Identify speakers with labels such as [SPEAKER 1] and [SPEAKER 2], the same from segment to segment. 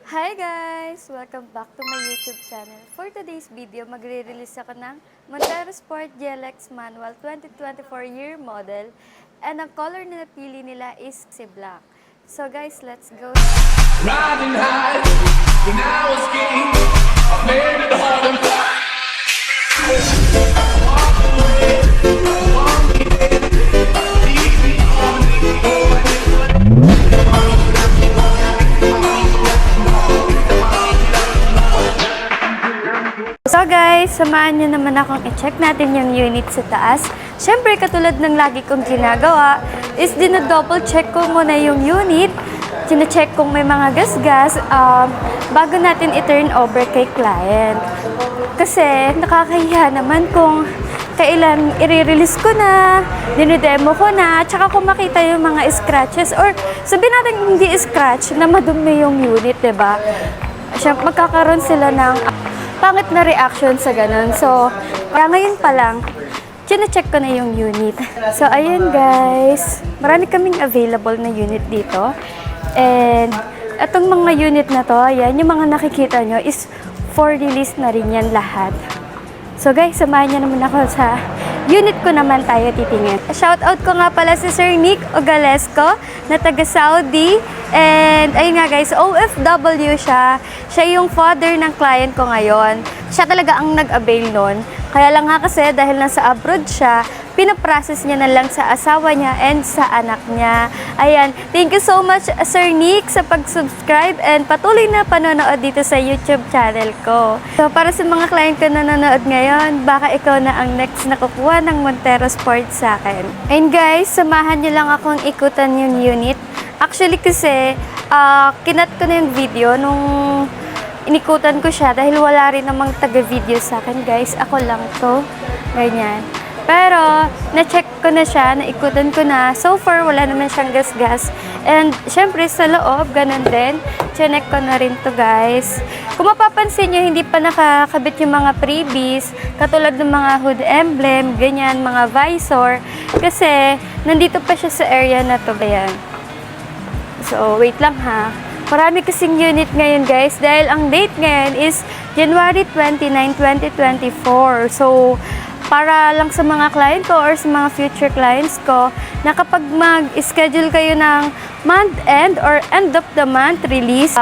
[SPEAKER 1] Hi guys! Welcome back to my YouTube channel. For today's video, magre-release ako ng Montero Sport GLX Manual 2024 year model. And ang color na napili nila is si black. So guys, let's go!
[SPEAKER 2] Riding high when I was king, I made it hard and fly.
[SPEAKER 1] So guys, samahan nyo naman akong i-check natin yung unit sa taas. Siyempre, katulad ng lagi kong ginagawa, is dinodouble check ko muna yung unit. Sine-check kung may mga gas-gas bago natin i-turn over kay client. Kasi nakakahiya naman kung kailan i-release ko na, dinidemo ko na, tsaka kung makita yung mga scratches or sabihin natin hindi scratch na madumi yung unit, diba? Siyempre, magkakaroon sila ng pangit na reaction sa ganun. So, kaya ngayon pa lang, chine-check ko na yung unit. So, ayun guys, marami kaming available na unit dito. And, itong mga unit na to, ayan, yung mga nakikita nyo is for release na rin yan lahat. So guys, samahan nyo naman ako sa unit ko naman tayo titingin. Shoutout ko nga pala si Sir Nick Ogalesco na taga Saudi. And ayun nga guys, OFW siya. Siya yung father ng client ko ngayon. Siya talaga ang nag-avail nun. Kaya lang nga kasi dahil nasa abroad siya, pinaprocess niya na lang sa asawa niya and sa anak niya. Ayan, thank you so much Sir Nick sa pag-subscribe and patuloy na panonood dito sa YouTube channel ko. So para sa mga client ko na nanonood ngayon, baka ikaw na ang next na kukuha ng Montero Sport sa akin. And guys, samahan niyo lang akong ikutan yung unit. Actually kasi, kinat ko na yung video nung inikutan ko siya dahil wala rin namang taga-video sa akin guys. Ako lang to. Ganyan. Pero, na-check ko na siya, naikutan ko na. So far, wala naman siyang gas-gas. And, syempre, sa loob, ganun din. Chinek ko na rin to guys. Kung mapapansin nyo, hindi pa nakakabit yung mga freebies, katulad ng mga hood emblem, ganyan, mga visor. Kasi, nandito pa siya sa area na to. Ayan. So, wait lang ha. Marami kasing unit ngayon guys dahil ang date ngayon is January 29, 2024. So, para lang sa mga client ko or sa mga future clients ko na kapag mag-schedule kayo ng month end or end of the month release,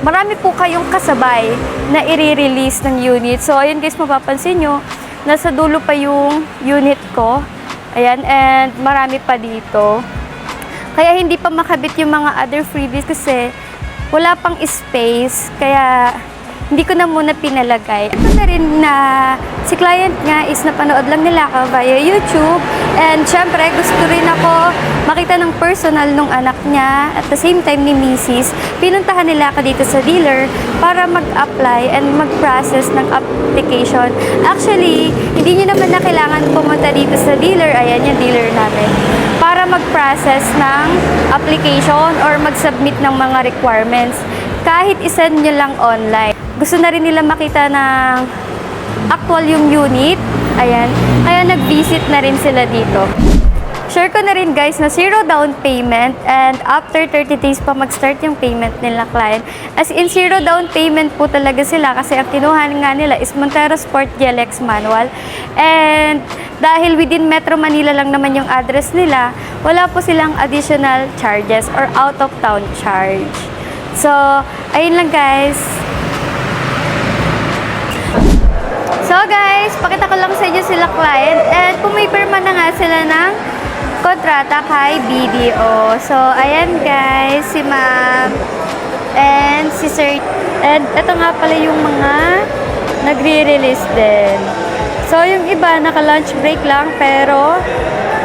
[SPEAKER 1] marami po kayong kasabay na i-release ng unit. So, ayun guys, mapapansin nyo, nasa dulo pa yung unit ko. Ayan, and marami pa dito. Kaya hindi pa makabit yung mga other freebies kasi wala pang space, kaya hindi ko na muna pinalagay. Ito na rin na si client nga is napanood lang nila ako via YouTube. And syempre, gusto rin ako makita ng personal nung anak niya. At the same time ni Mrs. Pinuntahan nila ako dito sa dealer para mag-apply and mag-process ng application. Actually, hindi nyo naman na kailangan pumunta dito sa dealer. Ayan yung dealer namin. Para mag-process ng application or mag-submit ng mga requirements. Kahit isend nyo lang online. Gusto na rin nila makita ng actual yung unit. Ayan. Kaya nag-visit na rin sila dito. Share ko na rin guys na 0 down payment and after 30 days pa mag-start yung payment nila client. As in 0 down payment po talaga sila kasi ang kinuha nga nila is Montero Sport GLX Manual. And dahil within Metro Manila lang naman yung address nila, wala po silang additional charges or out of town charge. So, ayun lang guys. So guys, pakita ko lang sa inyo sila client and pumipirma na nga sila ng kontrata kay BDO. So, ayan guys, si ma'am and si sir. And ito nga pala yung mga nagre-release din. So, yung iba naka-lunch break lang pero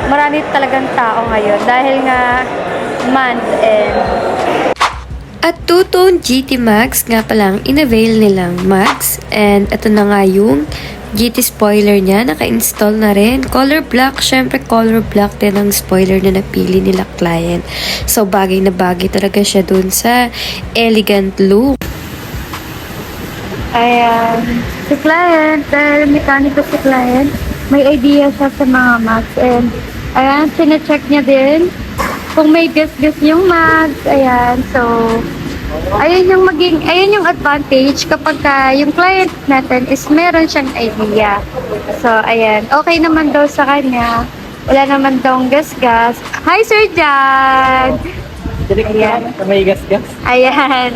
[SPEAKER 1] marami talagang tao ngayon dahil nga month end.
[SPEAKER 3] At two-tone GT Max nga palang in-avail nilang Max. And ito na nga yung GT spoiler niya. Naka-install na rin. Color black. Syempre color black din ang spoiler na napili nila client. So bagay na bagay talaga siya dun sa elegant look.
[SPEAKER 1] Ayan. Si client, dahil mekaniko si client, may idea siya sa mga Max. And ayan, sinecheck niya din kung may gas-gas yung mags. Ayan, so Ayun yung advantage kapag yung client natin is meron siyang idea. So, ayan. Okay naman daw sa kanya. Wala naman daw gas-gas. Hi, Sir Jan! Ayan.
[SPEAKER 4] May gas-gas.
[SPEAKER 1] Ayan.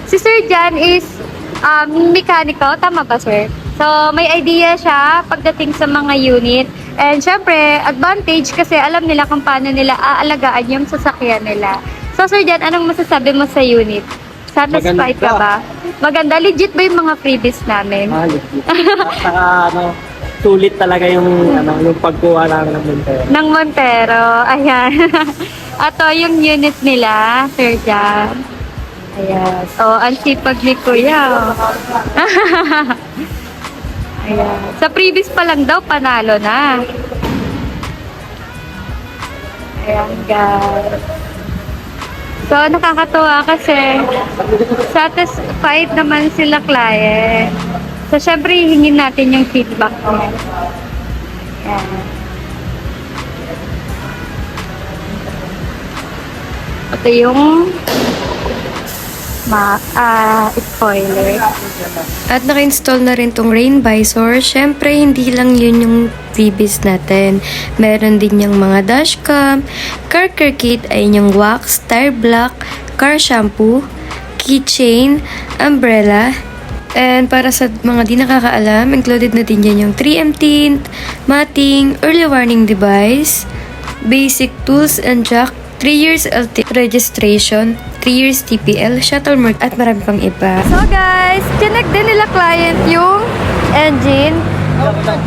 [SPEAKER 1] Si Sir Jan is mekaniko. Tama ba, sir? So, may idea siya pagdating sa mga unit. And syempre, advantage kasi alam nila kung paano nila aalagaan yung sasakyan nila. So, Sir Jan, anong masasabi mo sa unit? Satisfied ka ba? Maganda. Legit ba yung mga freebies namin?
[SPEAKER 4] Legit. At saka, sulit talaga yung pagkuha namin ng Montero.
[SPEAKER 1] Ng Montero. Ayan. Ato yung unit nila, Sir Jan. Ayan. So, ang sipag ni Kuya. Ayan. Sa previous pa lang daw, panalo na. Ayan, guys. So, nakakatuwa kasi satisfied naman sila client. So, syempre, hingin natin yung feedback niya. Ayan. Ito yung spoiler.
[SPEAKER 3] At naka-install na rin tong rain visor. Syempre, hindi lang yun yung freebies natin. Meron din yung mga dashcam, car care kit ay yung wax, tire block, car shampoo, keychain, umbrella. And para sa mga di nakakaalam, included na din yan yung 3M tint, matting, early warning device, basic tools and jack, 3 years LT registration, 3 years TPL, shuttle mark, at marami pang iba.
[SPEAKER 1] So guys, connect din nila client yung engine.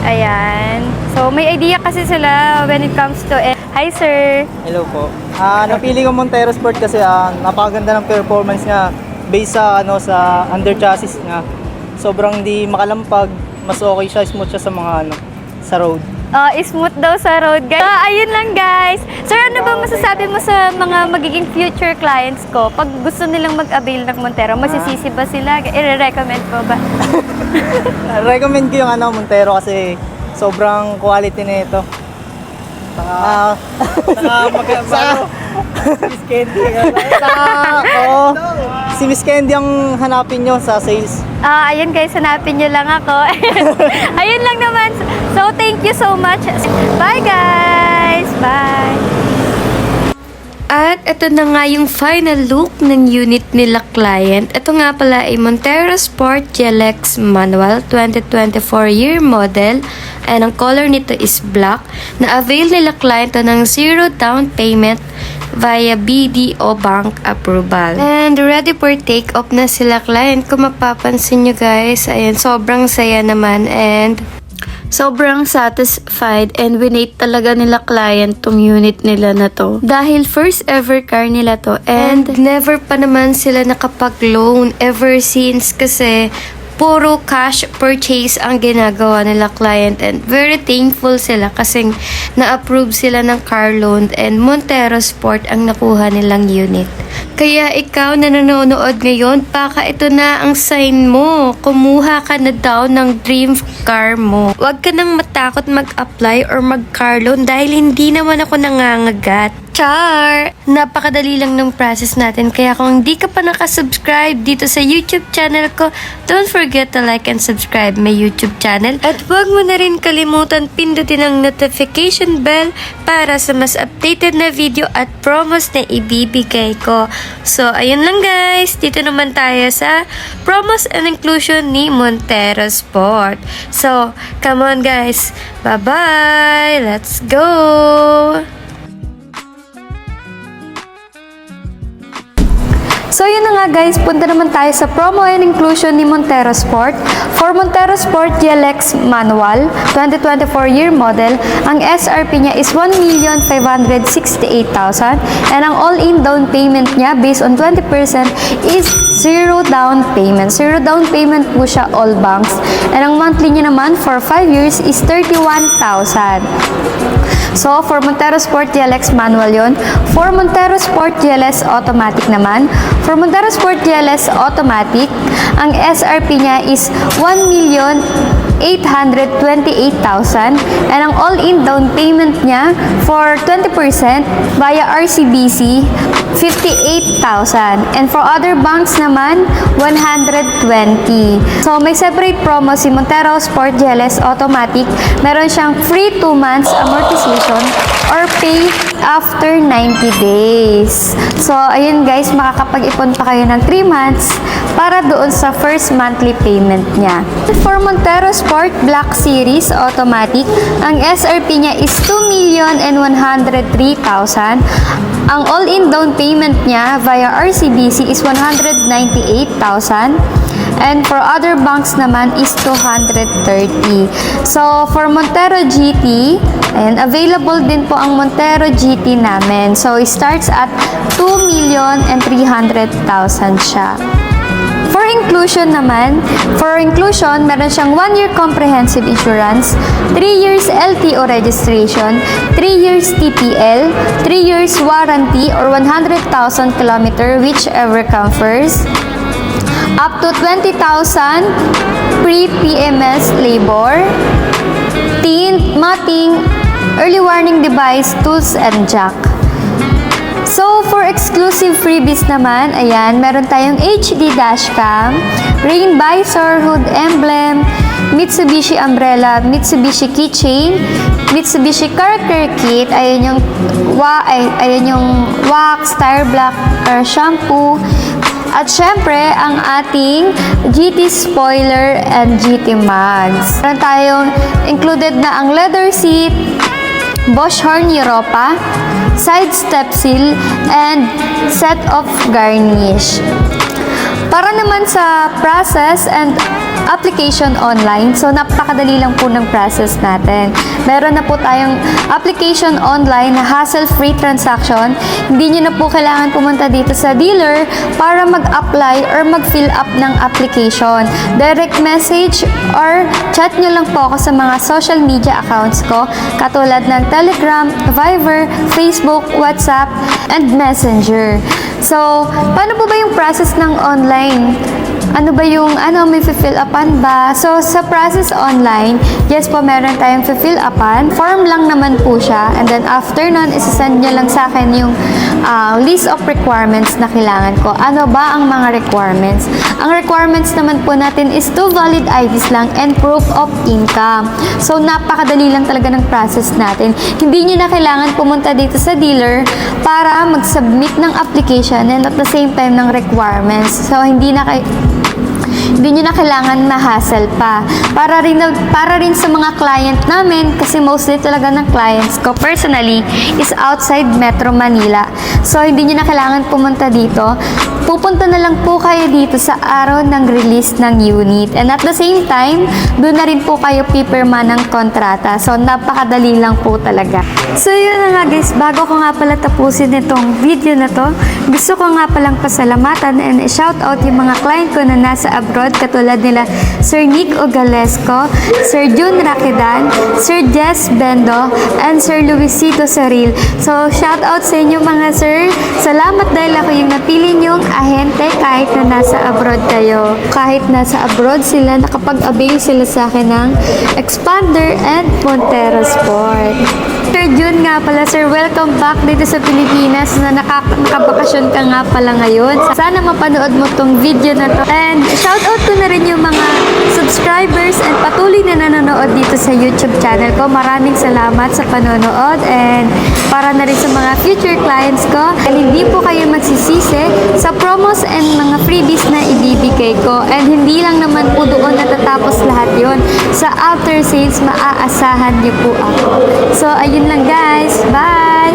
[SPEAKER 1] Ayan. So may idea kasi sila when it comes to Hi sir!
[SPEAKER 4] Hello po. Napili ko Montero Sport kasi napakaganda ng performance niya based sa sa under chassis niya. Sobrang di makalampag, mas okay siya, smooth siya sa mga sa road.
[SPEAKER 1] Smooth daw sa road, guys. Ayun lang, guys. Sir, ano ba masasabi mo sa mga magiging future clients ko? Pag gusto nilang mag-avail ng Montero, masisisi ba sila? I-recommend ko ba?
[SPEAKER 4] Recommend ko yung Montero kasi sobrang quality nito. Miss Candy. Si Miss Candy ang hanapin nyo sa sales.
[SPEAKER 1] Ayun guys, hanapin nyo lang ako. Ayun lang naman. So, thank you so much. Bye guys! Bye!
[SPEAKER 3] At ito na nga yung final look ng unit nila client. Ito nga pala ay Montero Sport GLX Manual 2024 year model. And ang color nito is black. Na-avail nila client ng 0 down payment via BDO bank approval. And ready for take off na sila client. Kung mapapansin nyo guys, ayan, sobrang saya naman and sobrang satisfied and winate talaga nila client tong unit nila na to. Dahil first ever car nila to and never pa naman sila nakapag-loan ever since kasi puro cash purchase ang ginagawa nila client and very thankful sila kasi na-approve sila ng car loan and Montero Sport ang nakuha nilang unit. Kaya ikaw na nanonood ngayon, baka ito na ang sign mo. Kumuha ka na daw ng dream car mo. Huwag ka nang matakot mag-apply or mag-car loan dahil hindi naman ako nangangagat. Char! Napakadali lang ng process natin. Kaya kung hindi ka pa nakasubscribe dito sa YouTube channel ko, don't forget to like and subscribe my YouTube channel. At huwag mo na rin kalimutan pindutin ang notification bell para sa mas updated na video at promos na ibibigay ko. So, ayun lang guys. Dito naman tayo sa promos and inclusion ni Montero Sport. So, come on guys. Bye-bye! Let's go!
[SPEAKER 1] So yun na nga guys, punta naman tayo sa promo and inclusion ni Montero Sport. For Montero Sport GLX Manual 2024 year model, ang SRP niya is 1,568,000 and ang all-in down payment niya based on 20% is 0 down payment. 0 down payment po siya all banks. And ang monthly niya naman for 5 years is 31,000. So, for Montero Sport GLX manual yon. For Montero Sport GLS automatic naman, for Montero Sport GLS automatic, ang SRP niya is 1,828,000 and ang all-in down payment niya for 20% via RCBC 58,000. And for other banks naman, 120. So, may separate promo si Montero Sport GLS Automatic. Meron siyang free 2 months amortization or pay after 90 days. So, ayun guys, makakapag-ipon pa kayo ng 3 months para doon sa first monthly payment niya. For Montero Sport Black Series Automatic, ang SRP niya is 2,103,000. Ang all-in down payment niya via RCBC is 198,000. And for other banks naman is 230. So, for Montero GT, ayan, available din po ang Montero GT namin. So, it starts at 2,300,000 siya. For inclusion naman, meron siyang 1-year comprehensive insurance, 3 years LTO registration, 3 years TPL, 3 years warranty or 100,000 kilometer whichever comes first, up to 20,000 pre-PMS labor, tint, matting, early warning device, tools, and jack. So, for exclusive freebies naman, ayan, meron tayong HD dashcam, rain visor, hood emblem, Mitsubishi umbrella, Mitsubishi keychain, Mitsubishi car care kit, ayan yung wax, tire black, or shampoo, at syempre, ang ating GT spoiler and GT mags. Meron tayong included na ang leather seat, Bosch horn Europa, side step seal, and set of garnish. Para naman sa process and application online, so napakadali lang po ng process natin. Meron na po tayong application online na hassle-free transaction. Hindi nyo na po kailangan pumunta dito sa dealer para mag-apply or mag-fill up ng application. Direct message or chat nyo lang po ako sa mga social media accounts ko, katulad ng Telegram, Viber, Facebook, WhatsApp, and Messenger. So, paano po ba yung process ng online? Ano ba yung, may fill upan ba? So, sa process online, yes po, meron tayong fill upan. Form lang naman po siya. And then, after nun, isasend nyo lang sa akin yung list of requirements na kailangan ko. Ano ba ang mga requirements? Ang requirements naman po natin is 2 valid IDs lang and proof of income. So, napakadali lang talaga ng process natin. Hindi nyo na kailangan pumunta dito sa dealer para mag-submit ng application and at the same time ng requirements. So, hindi nyo na kailangan ma-hassle pa. Para rin sa mga client namin, kasi mostly talaga ng clients ko personally is outside Metro Manila. So, hindi nyo na kailangan pumunta dito. Pupunta na lang po kayo dito sa araw ng release ng unit. And at the same time, doon na rin po kayo pipirma ng kontrata. So, napakadali lang po talaga. So, yun na nga guys. Bago ko nga pala tapusin itong video na to, gusto ko nga palang pasalamatan and shout out yung mga client ko na nasa abroad, katulad nila Sir Nick Ogalesco, Sir Jun Rakidan, Sir Jess Bendo, and Sir Luisito Saril. So, shout out sa inyo mga sir. Salamat dahil ako yung napili nyong ahente kahit na nasa abroad kayo. Kahit nasa abroad sila, nakapag-avail sila sa akin ng Expander and Montero Sport. Sir Jun nga pala, sir, welcome back dito sa Pilipinas na nakabakasyon ka nga pala ngayon. Sana mapanood mo tong video na to. And shoutout ko na rin yung mga subscribers and patuloy na nanonood dito sa YouTube channel ko. Maraming salamat sa panonood and para na rin sa mga future clients ko. And hindi po kayo magsisisi sa promos and mga freebies na ibibigay ko. And hindi lang naman po doon natatapos lahat yon. Sa after sales, maaasahan niyo po ako. So, ayun lang guys. Bye!